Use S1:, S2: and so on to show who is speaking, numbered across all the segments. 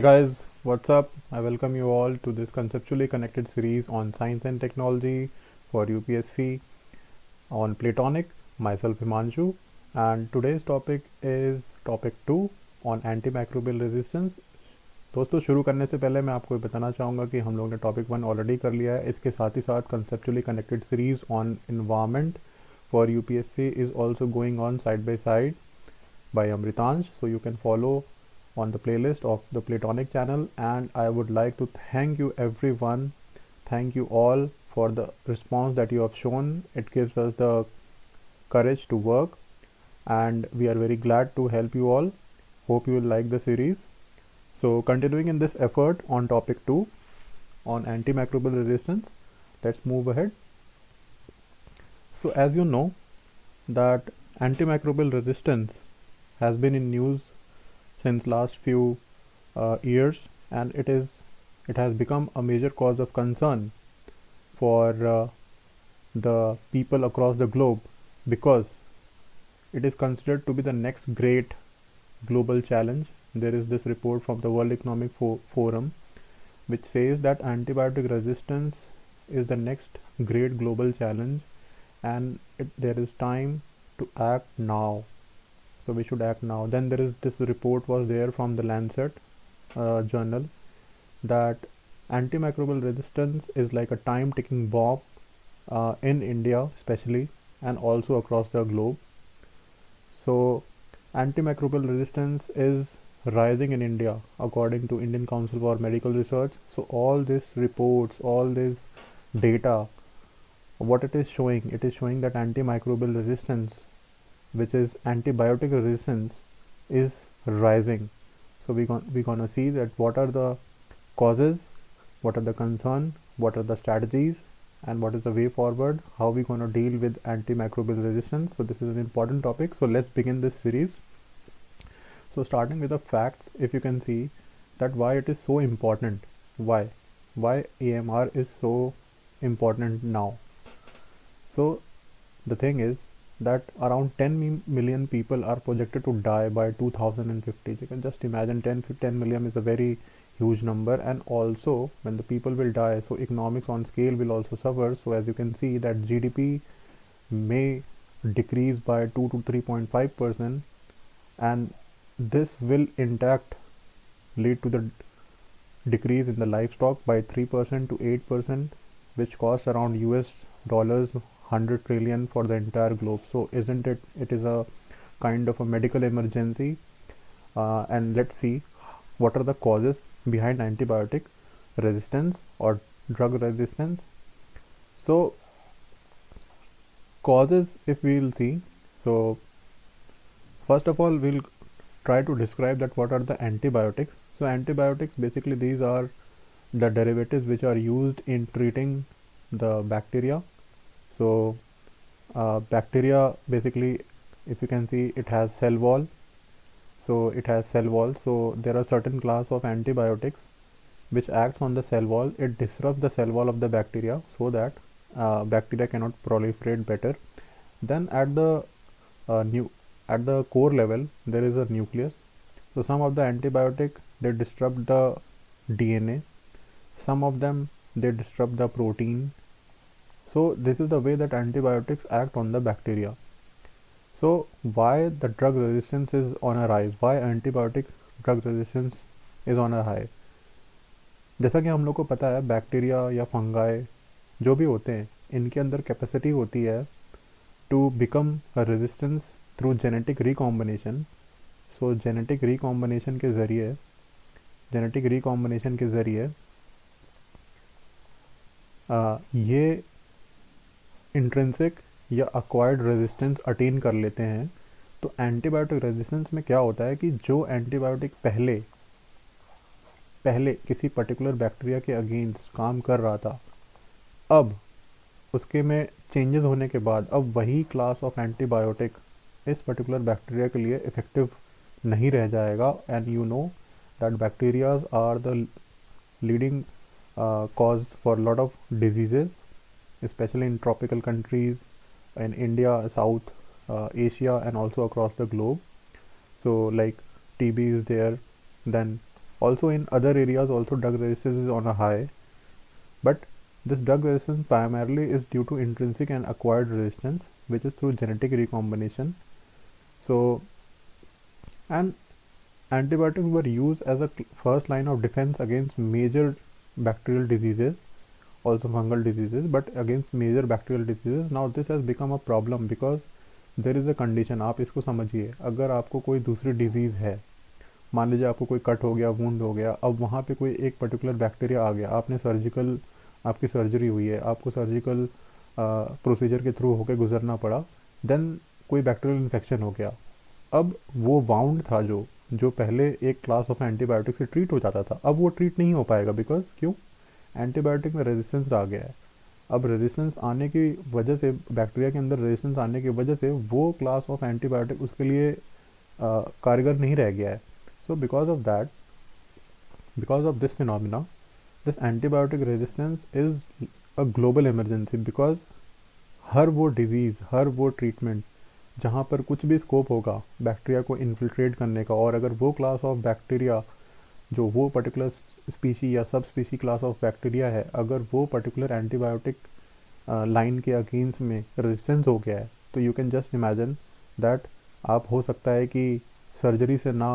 S1: Guys, what's up? I welcome you all to this conceptually connected series on science and technology for UPSC on Platonic. Myself Himanshu, and today's topic is topic 2 on antimicrobial resistance. दोस्तों शुरू करने से पहले मैं आपको बताना चाहूँगा कि हम लोगों ने टॉपिक 1 ऑलरेडी कर लिया है. इसके साथ ही साथ conceptually connected series on environment for UPSC is also going on side by side by Amritansh, so you can follow on the playlist of the Platonic channel. And I would like to thank you everyone, thank you all for the response that you have shown. It gives us the courage to work, and we are very glad to help you all. Hope you will like the series. So continuing in this effort on topic 2 on antimicrobial resistance, let's move ahead. So as you know that antimicrobial resistance has been in news since last few years, and it has become a major cause of concern for the people across the globe, because it is considered to be the next great global challenge. There is this report from the World Economic Forum which says that antibiotic resistance is the next great global challenge, and there is time to act now. So we should act now. Then there is this report was there from the Lancet journal that antimicrobial resistance is like a time ticking bomb in India especially, and also across the globe. So antimicrobial resistance is rising in India according to Indian Council for Medical Research. So all these reports, all this data, what it is showing that antimicrobial resistance, which is antibiotic resistance, is rising. So we're gonna see that what are the causes, what are the concern, what are the strategies, and what is the way forward, how we gonna deal with antimicrobial resistance. So this is an important topic. So let's begin this series. So starting with the facts, if you can see that why it is so important, why AMR is so important now. So the thing is that around 10 million people are projected to die by 2050. You can just imagine 10 million is a very huge number. And also when the people will die, so economics on scale will also suffer. So as you can see that GDP may decrease by 2 to 3.5%, and this will intact lead to the decrease in the livestock by 3% to 8%, which costs around US dollars 100 trillion for the entire globe. So isn't it is a kind of a medical emergency. And let's see what are the causes behind antibiotic resistance or drug resistance. So causes, if we will see, so first of all we'll try to describe that what are the antibiotics. So antibiotics, basically these are the derivatives which are used in treating the bacteria. So bacteria, basically, if you can see, it has cell wall. So there are certain class of antibiotics which acts on the cell wall. It disrupts the cell wall of the bacteria so that bacteria cannot proliferate better. Then at the core level there is a nucleus. So some of the antibiotic, they disrupt the DNA, some of them they disrupt the protein. So this is the way that antibiotics act on the bacteria. So why the drug resistance is on a rise, why antibiotic drug resistance is on a high? जैसा कि हम लोग को पता है, bacteria या fungi जो भी होते हैं, इनके अंदर कैपेसिटी होती है to become resistance through genetic recombination. So genetic recombination के ज़रिए ये इंट्रिंसिक या अक्वायर्ड रेजिस्टेंस अटेन कर लेते हैं. तो एंटीबायोटिक रेजिस्टेंस में क्या होता है कि जो एंटीबायोटिक पहले किसी पर्टिकुलर बैक्टीरिया के अगेंस्ट काम कर रहा था, अब उसके में चेंजेस होने के बाद अब वही क्लास ऑफ एंटीबायोटिक इस पर्टिकुलर बैक्टीरिया के लिए इफेक्टिव नहीं रह जाएगा. And you know that bacterias are the leading cause for a lot of diseases, especially in tropical countries, in India, South Asia, and also across the globe. So like TB is there, then Also in other areas also drug resistance is on a high, but this drug resistance primarily is due to intrinsic and acquired resistance, which is through genetic recombination. So, and antibiotics were used as a first line of defense against major bacterial diseases, also fungal diseases, but against major bacterial diseases. Now this has become a problem because there is a condition. आप इसको समझिए, अगर आपको कोई दूसरी disease है, मान लीजिए आपको कोई कट हो गया, वूंड हो गया, अब वहाँ पे कोई एक पर्टिकुलर बैक्टीरिया आ गया, आपने सर्जिकल, आपकी सर्जरी हुई है, आपको सर्जिकल प्रोसीजर के थ्रू होकर गुजरना पड़ा, देन कोई बैक्टीरियल इन्फेक्शन हो गया। अब वो वाउंड था जो जो पहले एक क्लास ऑफ एंटीबायोटिक से ट्रीट हो जाता था, अब वो ट्रीट नहीं हो पाएगा। बिकॉज क्यों? एंटीबायोटिक में रेजिस्टेंस आ गया है। अब रेजिस्टेंस आने की वजह से, बैक्टीरिया के अंदर रेजिस्टेंस आने की वजह से वो क्लास ऑफ एंटीबायोटिक उसके लिए कारगर नहीं रह गया है। So because of that, because of this phenomena, this antibiotic resistance is a global emergency. Because हर वो डिजीज़, हर वो ट्रीटमेंट जहाँ पर कुछ भी स्कोप होगा बैक्टीरिया को इन्फिल्ट्रेट करने का, और अगर वो क्लास ऑफ बैक्टीरिया, जो वो पर्टिकुलर स्पीशी या सब स्पीशी क्लास ऑफ बैक्टीरिया है, अगर वो पर्टिकुलर एंटीबायोटिक लाइन के अगेंस्ट में रेजिस्टेंस हो गया है, तो you can just imagine that आप, हो सकता है कि सर्जरी से ना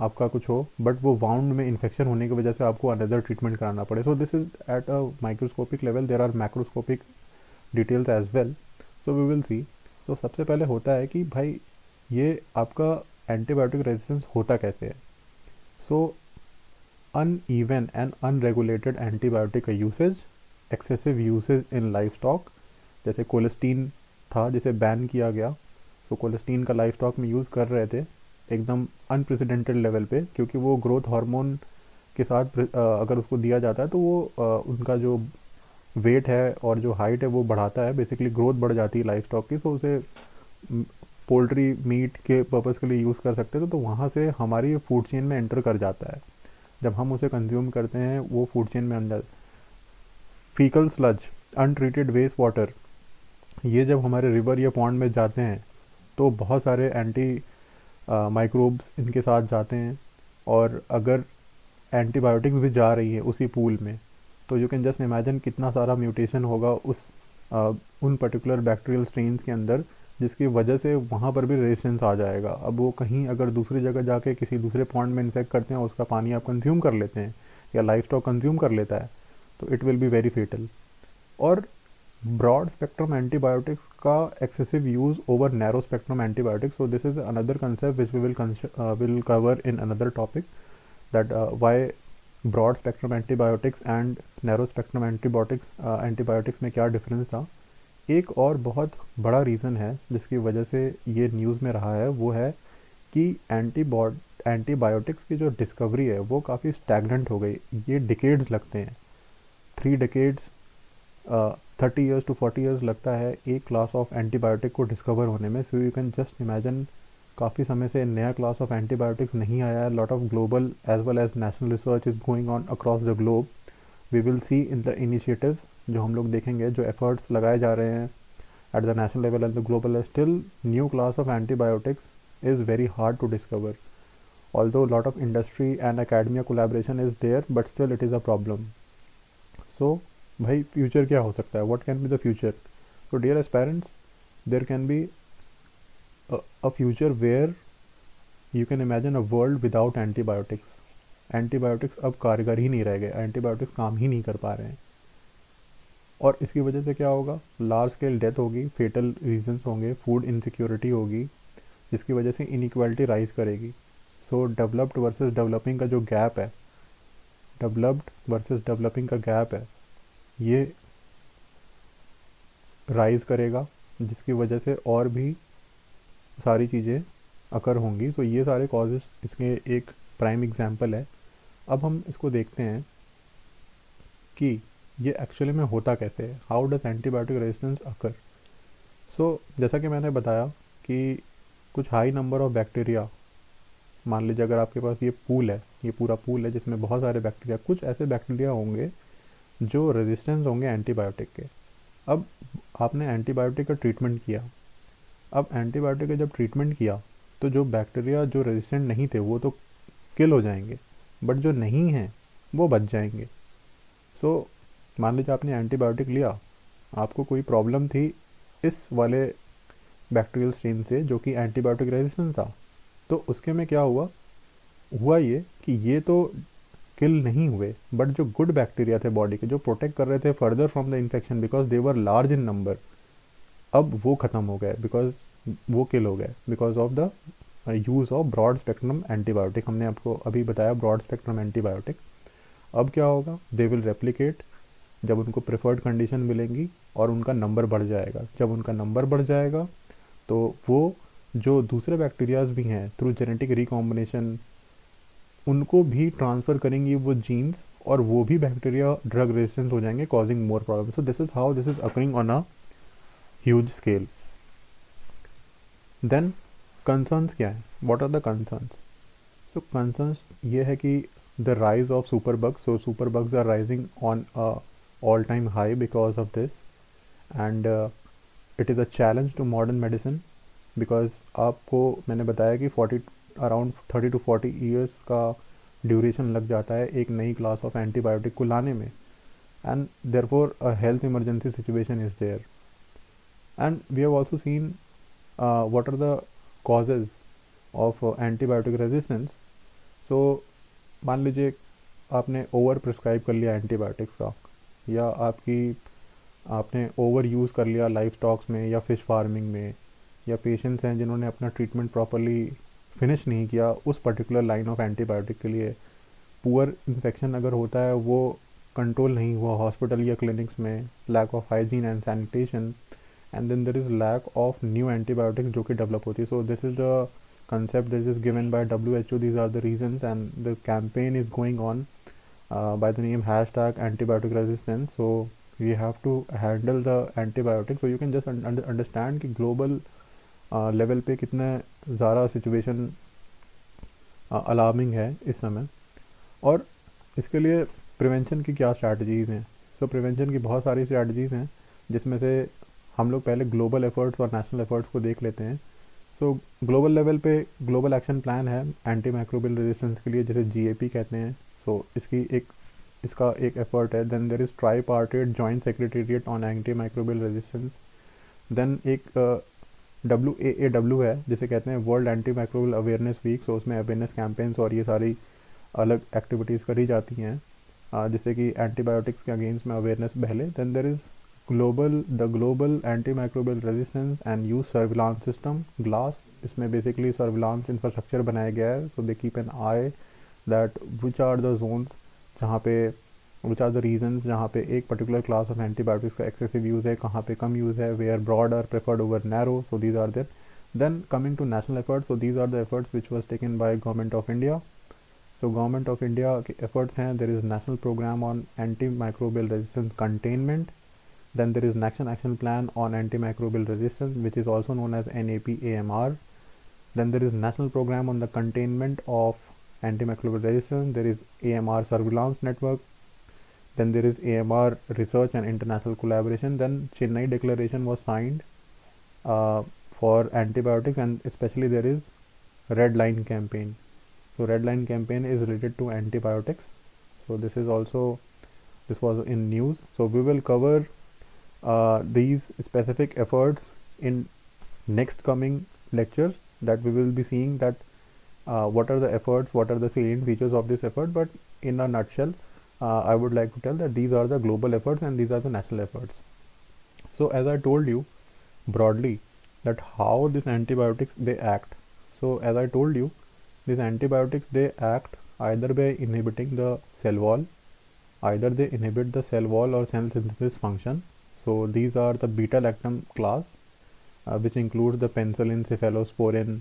S1: आपका कुछ हो, बट वो वाउंड में इन्फेक्शन होने की वजह से आपको अनदर ट्रीटमेंट कराना पड़े। So this is at a microscopic level, there are macroscopic details as well. So we will see. तो सबसे पहले होता है कि भाई ये आपका एंटीबायोटिक रेजिस्टेंस होता कैसे है। सो uneven and unregulated antibiotic usage, excessive usage in livestock, जैसे कोलेस्टीन था जिसे बैन किया गया। तो कोलेस्टीन का लाइफ में यूज़ कर रहे थे एकदम अनप्रेसिडेंटेड लेवल पे, क्योंकि वो ग्रोथ हार्मोन के साथ अगर उसको दिया जाता है तो वो उनका जो वेट है और जो हाइट है वो बढ़ाता है, बेसिकली ग्रोथ बढ़ जाती है लाइफ की। तो उसे पोल्ट्री मीट के पर्पज़ के लिए यूज़ कर सकते थे। तो वहाँ से हमारी फूड चेन में एंटर कर जाता है। जब हम उसे कंज्यूम करते हैं वो फूड चेन में अंदर, faecal sludge, untreated waste water, ये जब हमारे रिवर या पॉन्ड में जाते हैं तो बहुत सारे एंटी माइक्रोब्स इनके साथ जाते हैं। और अगर एंटीबायोटिक्स भी जा रही है उसी पूल में, तो यू कैन जस्ट इमेजिन कितना सारा म्यूटेशन होगा उन पर्टिकुलर बैक्टीरियल स्ट्रेन्स के अंदर, जिसकी वजह से वहाँ पर भी रेजिस्टेंस आ जाएगा। अब वो कहीं अगर दूसरी जगह जाके किसी दूसरे पॉन्ड में इन्फेक्ट करते हैं, उसका पानी आप कंज्यूम कर लेते हैं या लाइफ स्टॉक कंज्यूम कर लेता है, तो it will be very fatal. और ब्रॉड स्पेक्ट्रम एंटीबायोटिक्स का excessive use over narrow spectrum antibiotics, so this is another concept which we will cover in another topic, that why broad spectrum antibiotics and narrow spectrum antibiotics में क्या difference था। एक और बहुत बड़ा reason है जिसकी वजह से ये न्यूज़ में रहा है, वो है कि एंटीबायोटिक्स की जो डिस्कवरी है वो काफ़ी स्टैगनेंट हो गई। ये डिकेड्स लगते हैं, 3 डिकेड्स, 30 ईयर्स टू 40 ईयर्स लगता है एक क्लास ऑफ एंटीबायोटिक को डिस्कवर होने में। So you can just imagine, काफ़ी समय से नया क्लास ऑफ एंटीबायोटिक्स नहीं आया है। Lot of global as well as national research is going on across the globe. We will see in the initiatives, जो हम लोग देखेंगे, जो एफर्ट्स लगाए जा रहे हैं at the national level and the global level. Still new class of antibiotics is very hard to discover, although a lot of industry and academia collaboration is there, but still it is a problem. So भाई future क्या हो सकता है, what can be the future? So dear aspirants, there can be a future where you can imagine a world without antibiotics. Antibiotics अब कारगर ही नहीं रह गए, एंटीबायोटिक्स काम ही नहीं कर पा रहे हैं। और इसकी वजह से क्या होगा, लार्ज स्केल डेथ होगी, फेटल रीजंस होंगे, फूड इनसिक्योरिटी होगी, जिसकी वजह से इनइक्वालिटी राइज करेगी। सो डेवलप्ड वर्सेस डेवलपिंग का जो गैप है, डेवलप्ड वर्सेस डेवलपिंग का गैप है, ये राइज करेगा, जिसकी वजह से और भी सारी चीज़ें अकर होंगी। सो ये सारे कॉजेस इसके एक प्राइम एग्जांपल है। अब हम इसको देखते हैं कि ये एक्चुअली में होता कैसे है, हाउ डज एंटीबायोटिक रेजिस्टेंस अकर। सो जैसा कि मैंने बताया कि कुछ हाई नंबर ऑफ बैक्टीरिया, मान लीजिए अगर आपके पास ये पूल है, ये पूरा पूल है जिसमें बहुत सारे बैक्टीरिया, कुछ ऐसे बैक्टीरिया होंगे जो रेजिस्टेंस होंगे एंटीबायोटिक के। अब आपने एंटीबायोटिक का ट्रीटमेंट किया, अब एंटीबायोटिक का जब ट्रीटमेंट किया तो जो बैक्टीरिया जो रेजिस्टेंट नहीं थे वो तो किल हो जाएंगे, बट जो नहीं हैं वो बच जाएंगे। सो मान लीजिए आपने एंटीबायोटिक लिया, आपको कोई प्रॉब्लम थी इस वाले बैक्टीरियल स्ट्रेन से जो कि एंटीबायोटिक रेजिस्टेंस था, तो उसके में क्या हुआ, हुआ ये कि ये तो किल नहीं हुए, बट जो गुड बैक्टीरिया थे बॉडी के जो प्रोटेक्ट कर रहे थे further from the infection because they were large in number, अब वो ख़त्म हो गए, बिकॉज वो किल हो गए because of the use of broad spectrum antibiotic. हमने आपको अभी बताया ब्रॉड स्पेक्ट्रम एंटीबायोटिक। अब क्या होगा, दे विल रेप्लिकेट जब उनको प्रेफर्ड कंडीशन मिलेंगी और उनका नंबर बढ़ जाएगा। जब उनका नंबर बढ़ जाएगा तो वो जो दूसरे बैक्टीरियाज भी हैं थ्रू जेनेटिक रिकॉम्बिनेशन उनको भी ट्रांसफ़र करेंगी वो जीन्स, और वो भी बैक्टीरिया ड्रग रेजिस्टेंस हो जाएंगे, causing more problem. So this is how this is occurring on a huge scale. Then concerns क्या है, व्हाट आर द कंसर्न्स? तो कंसर्न्स ये है कि the rise of super bugs, so super bugs are rising on all time high because of this, and it is a challenge to modern medicine because आपको मैंने बताया कि 40 around 30 to 40 years का duration लग जाता है एक नई क्लास ऑफ एंटीबायोटिक को लाने में, and therefore a health emergency situation is there. And we have also seen what are the causes of antibiotic resistance. So मान लीजिए आपने ओवर प्रिस्क्राइब कर लिया एंटीबायोटिक्स का, या आपने ओवर यूज़ कर लिया लाइफ स्टॉक्स में या फिश फार्मिंग में, या पेशेंट्स हैं जिन्होंने अपना ट्रीटमेंट प्रॉपरली फिनिश नहीं किया उस पर्टिकुलर लाइन ऑफ एंटीबायोटिक के लिए। पुअर इन्फेक्शन अगर होता है वो कंट्रोल नहीं हुआ हॉस्पिटल या क्लिनिक्स में, lack of hygiene and sanitation, and then there is lack of new antibiotics जो कि develop होती है. So this is the concept that is given by WHO. These are the reasons, and the campaign is going on by the name hashtag antibiotic resistance. So we have to handle the antibiotics. So you can just understand कि global level पे कितने ज़्यादा situation alarming है इस समय, और इसके लिए प्रिवेंशन की क्या स्ट्रैटेजीज़ हैं। सो प्रिवेंशन की बहुत सारी स्ट्रैटेजीज़ हैं, जिसमें से हम लोग पहले ग्लोबल एफर्ट्स और नेशनल एफर्ट्स को देख लेते हैं। सो ग्लोबल लेवल पे ग्लोबल एक्शन प्लान है एंटी माइक्रोबियल रेजिस्टेंस के लिए, जिसे जीएपी कहते हैं। सो इसका एक एफर्ट है। Then there is tripartite joint secretariat on anti microbial resistance. Then एक WAAW है जिसे कहते हैं world antimicrobial awareness week. So उसमें अवेयरनेस कैंपेन्स और ये सारी अलग एक्टिविटीज़ करी जाती हैं जिससे कि एंटीबायोटिक्स के अगेंस्ट में अवेयरनेस पहले। Then there is the global antimicrobial resistance and use surveillance system GLAS। इसमें बेसिकली सर्विलांस इंफ्रास्ट्रक्चर बनाया गया है। So they keep an eye that which are the zones जहाँ पे विच आर द रीजन्स जहाँ पे एक पर्टिकुलर क्लास ऑफ एंटीबायोटिक्स का एक्सेसिव यूज़ है, कहाँ पे कम यूज़ है, where broad are preferred over narrow. So these are there. Then coming to national efforts, so these are the efforts which was taken by government of India. So government of India के efforts हैं, there is national programme on anti microbial resistance containment. Then there is National Action Plan on Antimicrobial Resistance, which is also known as NAP-AMR. Then there is National Program on the Containment of Antimicrobial Resistance. There is AMR Surveillance Network. Then there is AMR Research and International Collaboration. Then Chennai Declaration was signed for antibiotics, and especially there is Red Line Campaign. So Red Line Campaign is related to antibiotics. So this was in news. So we will cover these specific efforts in next coming lectures, that we will be seeing that what are the efforts, what are the salient features of this effort. But in a nutshell, I would like to tell that these are the global efforts and these are the national efforts. So as I told you broadly that how these antibiotics they act. So as I told you, these antibiotics they act either by inhibiting the cell wall, either they inhibit the cell wall or cell synthesis function. So these are the beta-lactam class, which includes the penicillin, cephalosporin.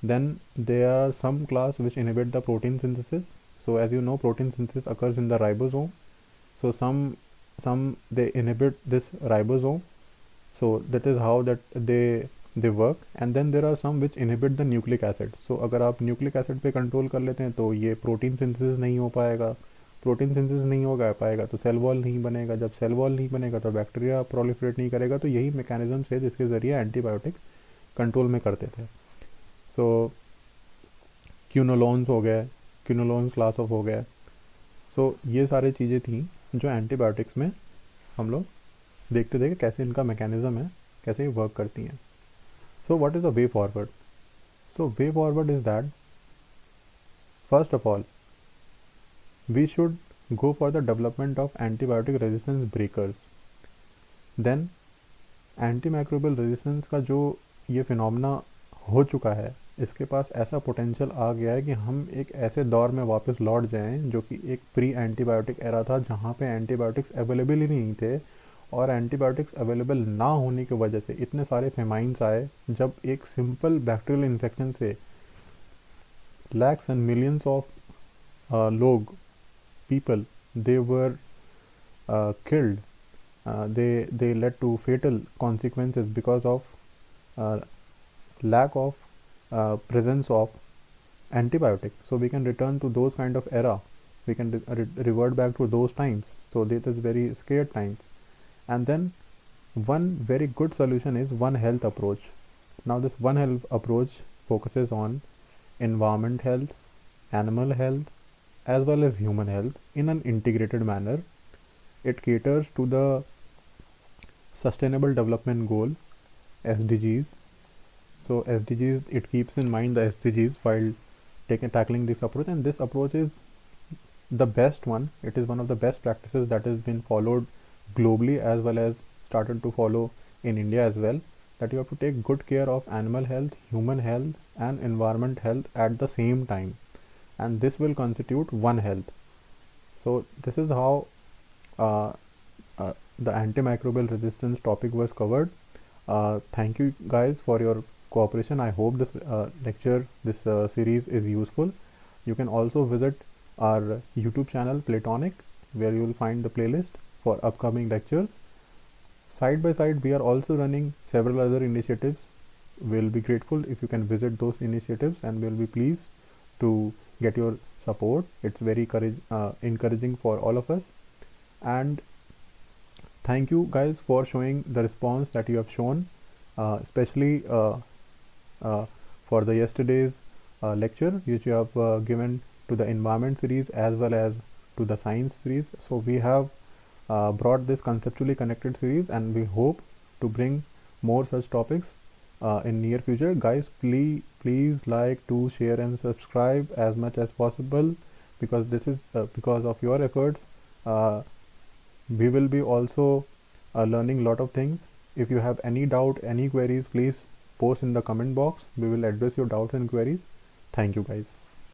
S1: Then there are some class which inhibit the protein synthesis. So as you know, protein synthesis occurs in the ribosome. So some they inhibit this ribosome. So that is how that they work. And then there are some which inhibit the nucleic acid. So अगर आप nucleic acid पे control कर लेते हैं तो ये protein synthesis नहीं हो पाएगा। प्रोटीन सिंथेसिस नहीं हो पाएगा तो सेल वॉल नहीं बनेगा। जब सेल वॉल नहीं बनेगा तो बैक्टीरिया प्रोलिफरेट नहीं करेगा। तो यही मैकेनिज्म है जिसके ज़रिए एंटीबायोटिक कंट्रोल में करते थे। सो क्यूनोलॉन्स हो गए, क्विनोलोन्स क्लास ऑफ हो गया। सो ये सारी चीज़ें थी जो एंटीबायोटिक्स में हम लोग देखते थे कि कैसे इनका मैकेनिज्म है, कैसे ये वर्क करती हैं। So what is the way forward? So way forward is that first of all we should go for the development of antibiotic resistance breakers. Then antimicrobial resistance का जो ये फिनोमेना हो चुका है, इसके पास ऐसा पोटेंशियल आ गया है कि हम एक ऐसे दौर में वापस लौट जाएं जो कि एक प्री एंटीबायोटिक एरा था, जहाँ पे एंटीबायोटिक्स अवेलेबल ही नहीं थे, और एंटीबायोटिक्स अवेलेबल ना होने की वजह से इतने सारे फेमाइन्स आए, जब एक सिंपल बैक्टीरियल इन्फेक्शन से लैक्स एंड मिलियंस ऑफ लोग people they were killed. They led to fatal consequences because of uh, lack of presence of antibiotics. So we can return to those kind of era, we can revert back to those times. So this is very scared times. And then one very good solution is One Health approach. Now this One Health approach focuses on environment health, animal health, as well as human health in an integrated manner. It caters to the Sustainable Development Goal (SDGs). So SDGs, it keeps in mind the SDGs while tackling this approach, and this approach is the best one. It is one of the best practices that has been followed globally as well as started to follow in India as well. That you have to take good care of animal health, human health, and environment health at the same time, and this will constitute One Health. So this is how uh, the antimicrobial resistance topic was covered. Thank you guys for your cooperation. I hope this this series is useful. You can also visit our YouTube channel Platonic, where you will find the playlist for upcoming lectures. Side by side, we are also running several other initiatives. We'll be grateful if you can visit those initiatives, and we'll be pleased to get your support. It's very encouraging for all of us. And thank you guys for showing the response that you have shown, especially for the yesterday's lecture which you have given to the environment series as well as to the science series. So we have brought this conceptually connected series, and we hope to bring more such topics in near future. Guys, please like to share and subscribe as much as possible, because this is because of your efforts we will be also learning lot of things. If you have any doubt, any queries, please post in the comment box. We will address your doubts and queries. Thank you guys.